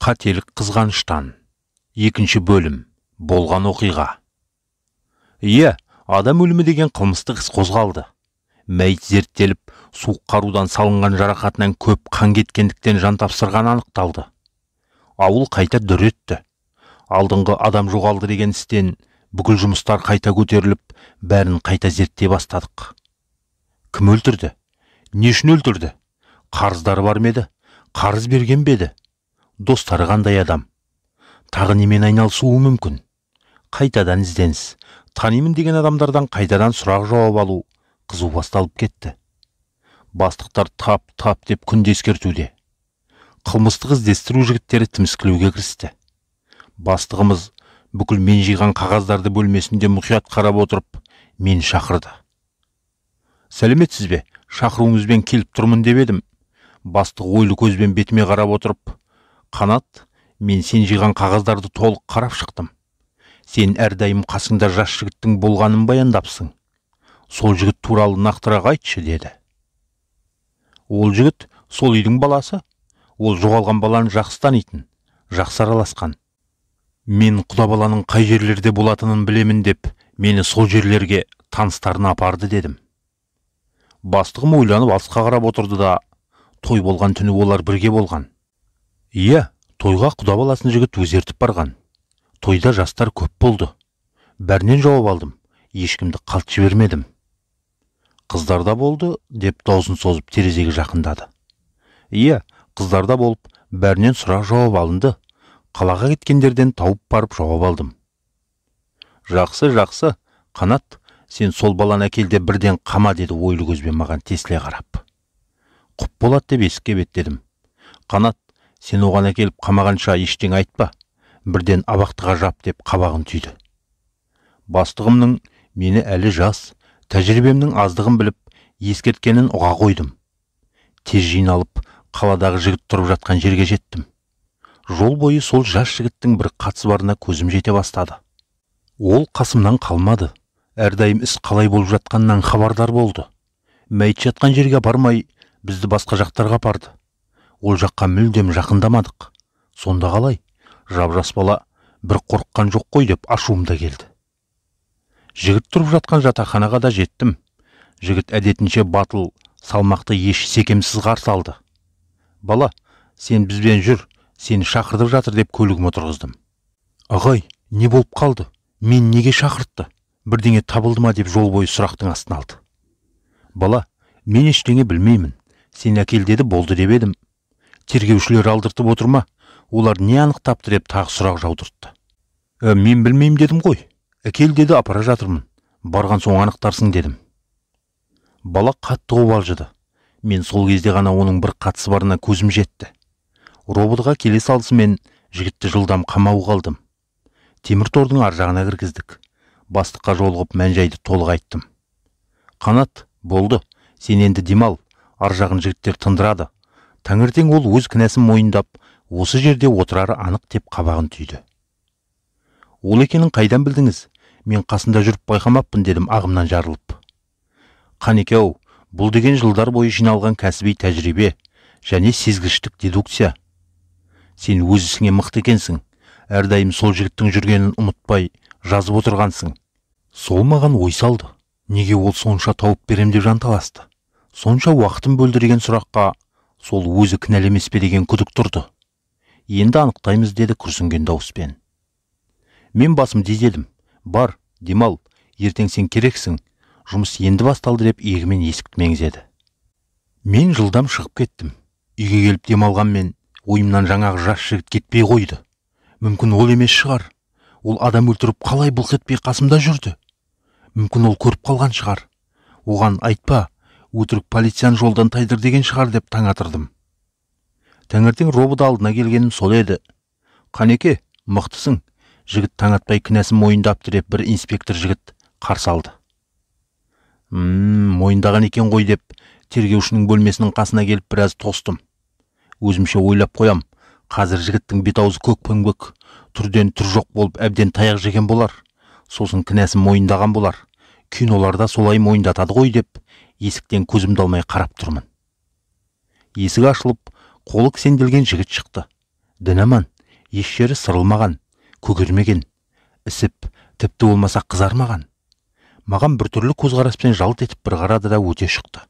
Қателік қызғаныштан. Екінші бөлім. Болған оқиға. Адам өлімі деген қылмыстық іс қозғалды. Мәйіт зерттеліп, суық қарудан салынған жарақатынан көп қан кеткендіктен жан тапсырғаны анықталды. Ауыл қайта дүр етті. Алдыңғы адам жоғалды деген істен бүкіл жұмыстар қайта көтеріліп, бәрін қайта зерттей бастадық. Кім өлтірді? Не үшін өлтірді? Қарыздары бар ма еді? Қарыз берген бе еді? Достары қандай адам? Тағы немен айналысуы мүмкін? Қайтадан ізденіс. Танимын деген адамдардан қайтадан сұрақ жауап алу қызу басталып кетті. Бастықтар тап деп күнде ескертуде. Қылмыстық іздестіру жігіттері тіміскілеуге кірісті. Бастығымыз бүкіл мен жиған қағаздарды бөлмесінде мұқият қарап отырып, мені шақырды. Сәлеметсіз бе? Шақыруыңызбен келіп тұрмын деп едім. Бастық ойлы көзбен бетіме қарап отырып, Қанат, мен сен жиған қағаздарды толық қарап шықтым. Сен әрдайым қасыңда жас жігіттің болғанын баяндапсың. Сол жігіт туралы нақтырақ айтшы, деді. Ол жігіт сол үйдің баласы. Ол жоғалған баланы жақсы танитын, жақсы араласқан. Мен құда баланың қай жерлерде болатынын білемін деп, мені сол жерлерге таныстарына апарды, дедім. Бастығым ойланып алысқа қарап отырды да, той болған түні олар бірге болған. Тойға құда баласын жігіт өзі ертіп барған. Тойда жастар көп болды. Бәрінен жауап алдым. Ешкімді қалт жібермедім. Қыздарда болды, деп даусын созып терезеге жақындады. Қыздарда болып, бәрінен сұрақ жауап алынды. Қалаға кеткендерден тауып барып жауап алдым. Жақсы, Қанат, сен сол баланы әкелде бірден қама, деді ойлы көзбен маған тесіле қарап. Құп болады деп есікке беттедім. Қанат, сен оған әкеліп қамағанша ештеңе айтпа, бірден абақтыға жап деп қабағын түйді. Бастығымның мені әлі жас, тәжірибемнің аздығын біліп, ескерткенін ұға қойдым. Тез жиналып, қаладағы жігіт тұрып жатқан жерге жеттім. Жол бойы сол жас жігіттің бір қатысы барына көзім жете бастады. Ол қасымнан қалмады. Әрдайым іс қалай болып жатқаннан хабардар болды. Мәйіт жатқан жерге бармай, бізді басқа жақтарға апарды. Ол жаққа мүлдем жақындамадық. Сонда қалай? Жап-жас бала бір қорыққан жоқ қой деп ашуым да келді. Жігіт тұрып жатқан жатақханаға да жеттім. Жігіт әдетінше батыл, салмақты, еш секемсіз қарсы алды. Бала, сен бізбен жүр, сені шақыртып жатыр деп көлігіме отырғыздым. Ағай, не болып қалды? Мен неге шақыртты? Бірдеңе табылды ма деп жол бойы сұрақтың астына алды. Бала, мен ештеңе білмеймін. Сен әкел деді, болды деп едім. Тергеушілер алдыртып отыр ма? Олар не анықтапты деп тағы сұрақ жаудыртты. Мен білмеймін дедім ғой. Әкел деді, апара жатырмын. Барған соң анықтарсың, дедім. Бала қатты қобалжыды. Мен сол кезде ғана оның бір қатысы барына көзім жетті. Роботқа келе салысымен жігітті жылдам қамауға алдым. Темір тордың ар жағына кіргіздік. Бастыққа жолығып мән-жайды толық айттым. Қанат, болды, сен енді демал, ар жағын жігіттер тындырады. Таңертең ол өз кінәсін мойындап, осы жерде отырары анық деп қабағын түйді. Ол екенін қайдан білдіңіз? Мен қасында жүріп байқамаппын, дедім ағымнан жарылып. Қанеке-ау, бұл деген жылдар бойы жиналған кәсіби тәжірибе және сезгіштік дедукция. Сен өз ісіңе мықты екенсің. Әрдайым сол жігіттің жүргенін ұмытпай жазып отырғансың. Сол маған ой салды. Неге ол сонша тауып берем деп жанталасты? Сонша уақытын бөлдірген сұраққа сол өзі кінәлі емес пе деген күдік тұрды. Енді анықтаймыз, деді күрсінген дауыспен. Мен басым дедім. Бар, демал, ертең сен керексің. Жұмыс енді басталды деп иегімен есікті меңзеді. Мен жылдам шығып кеттім. Үйге келіп демалғанмен ойымнан жаңағы жас жігіт кетпей қойды. Мүмкін ол емес шығар. Ол адам өлтіріп қалай былқ етпей қасымда жүрді? Мүмкін ол көріп қалған шығар. Оған айтпа, өтірік полицияны жолдан тайдыр деген шығар деп таң атырдым. Таңертең робот алдына келгенім сол еді. Қанеке, мықтысың. Жігіт таң атпай кінәсін мойындапты деп бір инспектор жігіт қарсы алды. Мойындаған екен ғой деп тергеушінің бөлмесінің қасына келіп біраз тостым. Өзімше ойлап қоям. Қазір жігіттің бет-аузы көк-пеңбек, түрден түр жоқ болып әбден таяқ жеген болар. Сосын кінәсін мойындаған болар. Киноларда солай мойындатады ғой деп есіктен көзімді алмай қарап тұрмын. Есік ашылып, қолы кісенделген жігіт шықты. Дін аман, еш жері сырылмаған, көгермеген, ісіп, тіпті болмаса қызармаған. Маған біртүрлі көзқараспен жалт етіп бір қарады да өте шықты.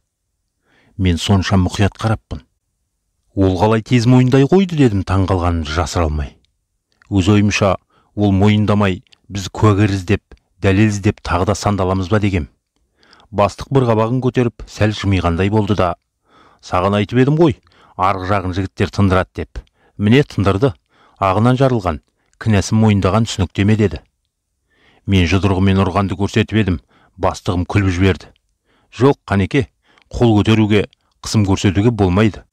Мен сонша мұқият қараппын. Ол қалай тез мойындай қойды дедім таңғалғанымды жасыра алмай. Өз ойымша, ол мойындамай, біз куәгер іздеп, дәлел іздеп тағы да сандаламыз ба дегем. Бастық бір қабағын көтеріп, сәл жымиғандай болды да, саған айтып едім ғой, арғы жағын жігіттер тындырады деп. Міне тындырды, ағынан жарылған, кінәсін мойындаған түсініктеме деді. Мен жұдырығымен ұрғанды көрсетіп едім, бастығым күліп жіберді. Жоқ, Қанеке, қол көтеруге, қысым көрсетуге болмайды.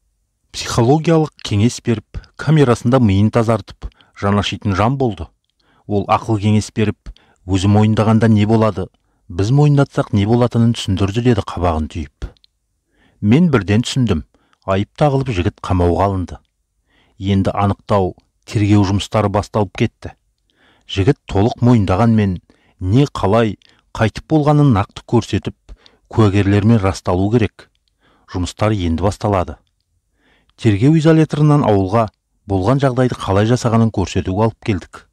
Психологиялық кеңес беріп, камерасында миын тазартып, жанашитын жан болды. Ол ақыл кеңес беріп, өзі мойындағанда не болады, біз мойындатсақ не болатынын түсіндірді деді қабағын түйіп. Мен бірден түсіндім, айып тағылып жігіт қамауға алынды. Енді анықтау, тергеу жұмыстары басталып кетті. Жігіт толық мойындағанмен, не қалай, қайтып болғанын нақты көрсетіп, куәгерлермен расталу керек. Жұмыстар енді басталады. Тергеу изоляторынан ауылға болған жағдайды қалай жасағанын көрсетуге алып келдік.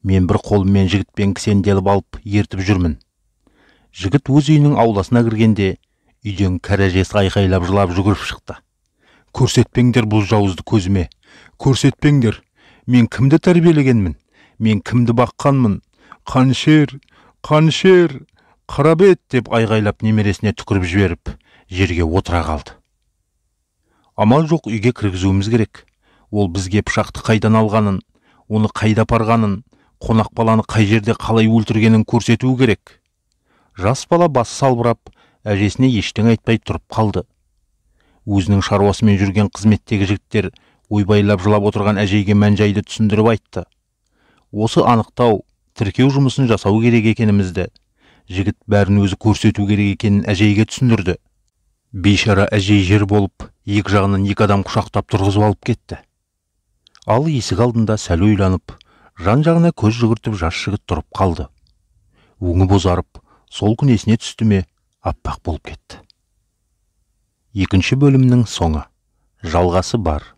Мен бір қолыммен жігітпен кісенделіп алып ертіп жүрмін. Жігіт өз үйінің ауласына кіргенде, үйден кәрәжес айқайлап жылап жүгіріп шықты. Көрсетпеңдер бұл жауызды көзіме, көрсетпеңдер, мен кімді тәрбиелегенмін, мен кімді баққанмын, Қанішер, Қанішер, Қарабет деп айғайлап немересіне түкіріп жіберіп, жерге отыра қалды. Амал жоқ, үйге кіргізуіміз керек. Ол бізге пышақты қайдан алғанын, оны қайда апарғанын, қонақ баланы қай жерде қалай өлтіргенін көрсету керек. Жас бала басы салбырап, әжесіне ештеңе айтпай тұрып қалды. Өзінің шаруасымен жүрген қызметтегі жігіттер ойбайлап жылап отырған әжейге мән-жайды түсіндіріп айтты. Осы анықтау, тіркеу жұмысын жасау керек екенімізді, жігіт бәрін өзі көрсету керек екенін әжейге түсіндірді. Бейшара әжей жер болып, екі жағынан екі адам құшақтап тұрғызып алып кетті. Ал есік алдында сәл ойланып, жан-жағына көз жүгіртіп жас жігіт тұрып қалды. Өңі бозарып, сол күн есіне түсті ме, аппақ болып кетті. Екінші бөлімнің соңы. Жалғасы бар.